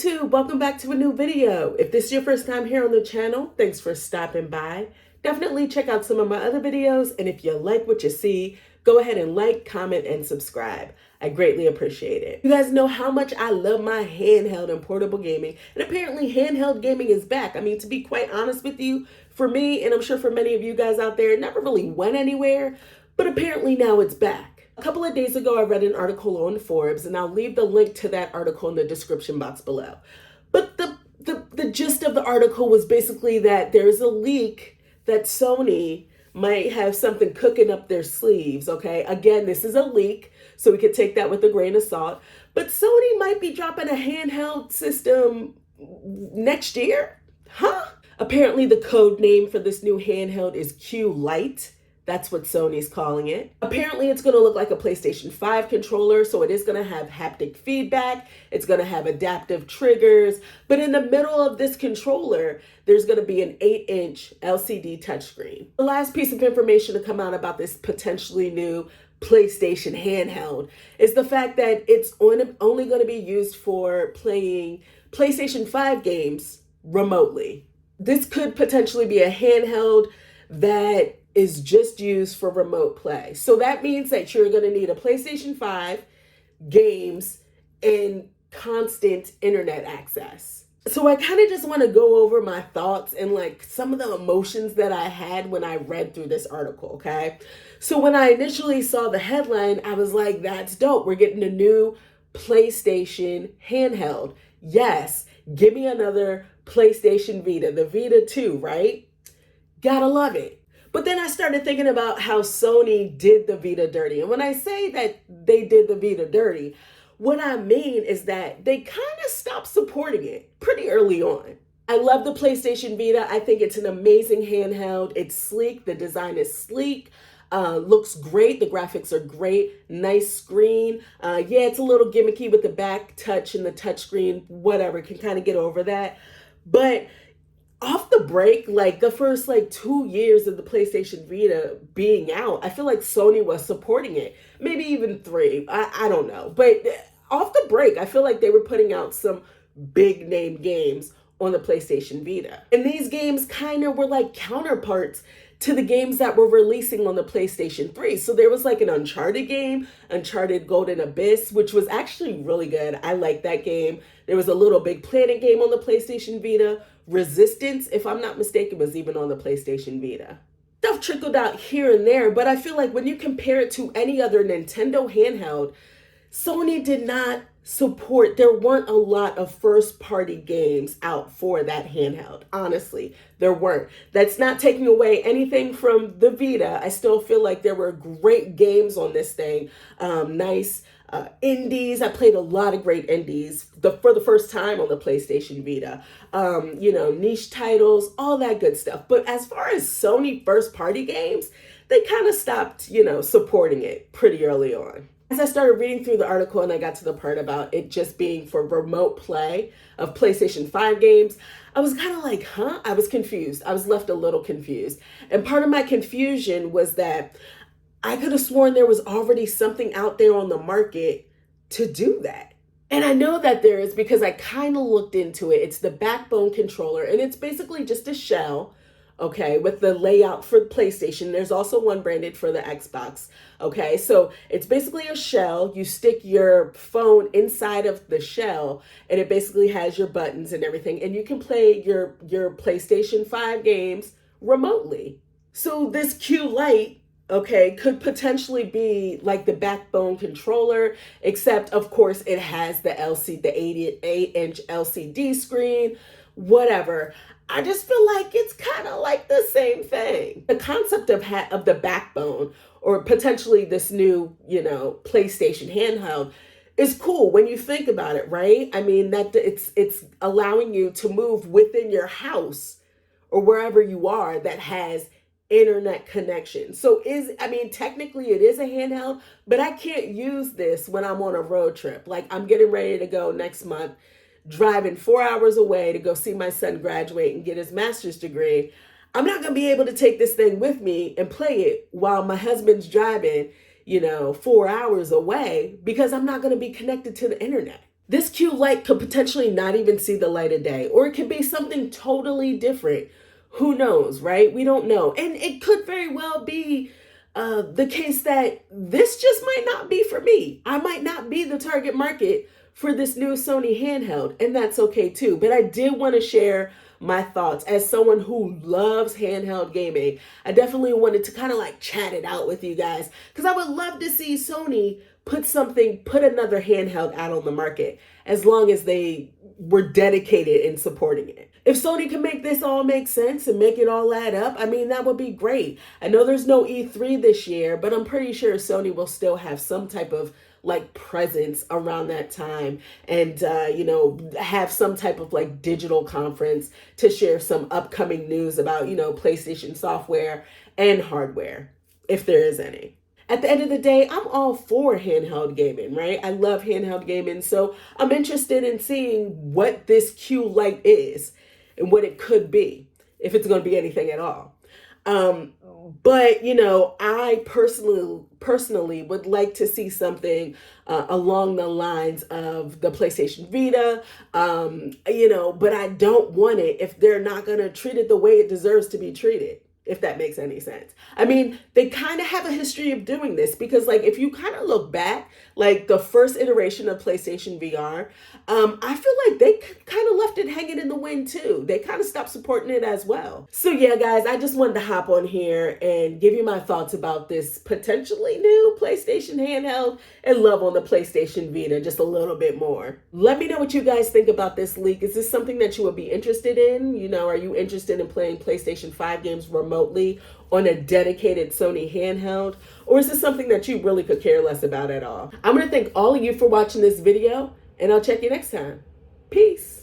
YouTube, welcome back to a new video. If this is your first time here on the channel, thanks for stopping by. Definitely check out some of my other videos, and if you like what you see, go ahead and like, comment, and subscribe. I greatly appreciate it. You guys know how much I love my handheld and portable gaming, and apparently handheld gaming is back. I mean, to be quite honest with you, for me, and I'm sure for many of you guys out there, it never really went anywhere, but apparently now it's back. A couple of days ago, I read an article on Forbes, and I'll leave the link to that article in the description box below. But the gist of the article was basically that there's a leak that Sony might have something cooking up their sleeves, okay? Again, this is a leak, so we could take that with a grain of salt. But Sony might be dropping a handheld system next year? Huh? Apparently, the code name for this new handheld is Q Lite. That's what Sony's calling it. Apparently, it's going to look like a PlayStation 5 controller, so it is going to have haptic feedback. It's going to have adaptive triggers. But in the middle of this controller, there's going to be an 8-inch LCD touchscreen. The last piece of information to come out about this potentially new PlayStation handheld is the fact that it's only going to be used for playing PlayStation 5 games remotely. This could potentially be a handheld that is just used for remote play. So that means that you're going to need a PlayStation 5, games, and constant internet access. So I kind of just want to go over my thoughts and like some of the emotions that I had when I read through this article, okay? So when I initially saw the headline, I was like, that's dope. We're getting a new PlayStation handheld. Yes, give me another PlayStation Vita, the Vita 2, right? Gotta love it. But then I started thinking about how Sony did the Vita dirty. And when I say that they did the Vita dirty, what I mean is that they kind of stopped supporting it pretty early on. I love the PlayStation Vita. I think it's an amazing handheld. It's sleek. The design is sleek. Looks great. The graphics are great. Nice screen. Yeah, it's a little gimmicky with the back touch and the touch screen. Whatever. Can kind of get over that. But off the break, like the first 2 years of the PlayStation Vita being out, I feel like Sony was supporting it. Maybe even 3. I don't know. But off the break, I feel like they were putting out some big name games on the PlayStation Vita. And these games kind of were like counterparts to the games that were releasing on the PlayStation 3. So there was like an Uncharted game, Uncharted Golden Abyss, which was actually really good. I liked that game. There was a Little Big Planet game on the PlayStation Vita. Resistance, if I'm not mistaken, was even on the PlayStation Vita. Stuff trickled out here and there, but I feel like when you compare it to any other Nintendo handheld, Sony did not support. There weren't a lot of first-party games out for that handheld. Honestly, there weren't. That's not taking away anything from the Vita. I still feel like there were great games on this thing. Nice indies. I played a lot of great indies for the first time on the PlayStation Vita. Niche titles, all that good stuff. But as far as Sony first-party games, they kind of stopped, supporting it pretty early on. As I started reading through the article and I got to the part about it just being for remote play of PlayStation 5 games, I was kind of like, huh? I was confused. I was left a little confused. And part of my confusion was that I could have sworn there was already something out there on the market to do that. And I know that there is because I kind of looked into it. It's the Backbone controller, and it's basically just a shell, okay, with the layout for PlayStation. There's also one branded for the Xbox, okay? So it's basically a shell. You stick your phone inside of the shell, and it basically has your buttons and everything, and you can play your PlayStation 5 games remotely. So this Q Lite, okay, could potentially be like the Backbone controller, except of course it has the 8-inch LCD screen, whatever. I just feel like it's kind of like the same thing. The concept of the Backbone, or potentially this new, PlayStation handheld, is cool when you think about it, right? I mean, that it's allowing you to move within your house or wherever you are that has internet connection. So technically it is a handheld, but I can't use this when I'm on a road trip. Like I'm getting ready to go next month, driving 4 hours away to go see my son graduate and get his master's degree. I'm not going to be able to take this thing with me and play it while my husband's driving, 4 hours away, because I'm not going to be connected to the internet. This Q Lite could potentially not even see the light of day, or it could be something totally different. Who knows, right? We don't know. And it could very well be the case that this just might not be for me. I might not be the target market for this new Sony handheld, and that's okay too. But I did want to share my thoughts as someone who loves handheld gaming. I definitely wanted to kind of like chat it out with you guys because I would love to see Sony put another handheld out on the market as long as they were dedicated in supporting it. If Sony can make this all make sense and make it all add up, I mean, that would be great. I know there's no E3 this year, but I'm pretty sure Sony will still have some type of like presence around that time and have some type of like digital conference to share some upcoming news about PlayStation software and hardware, if there is any. At the end of the day, I'm all for handheld gaming, right? I love handheld gaming, so I'm interested in seeing what this Q Lite is and what it could be, if it's going to be anything at all. But I personally would like to see something along the lines of the PlayStation Vita. But I don't want it if they're not going to treat it the way it deserves to be treated, if that makes any sense. I mean, they kind of have a history of doing this because, like, if you kind of look back, like the first iteration of PlayStation VR, I feel like they kind of left it hanging in the wind too. They kind of stopped supporting it as well. So yeah, guys, I just wanted to hop on here and give you my thoughts about this potentially new PlayStation handheld and love on the PlayStation Vita just a little bit more. Let me know what you guys think about this leak. Is this something that you would be interested in? Are you interested in playing PlayStation 5 games remotely on a dedicated Sony handheld? Or is this something that you really could care less about at all? I'm going to thank all of you for watching this video, and I'll check you next time. Peace.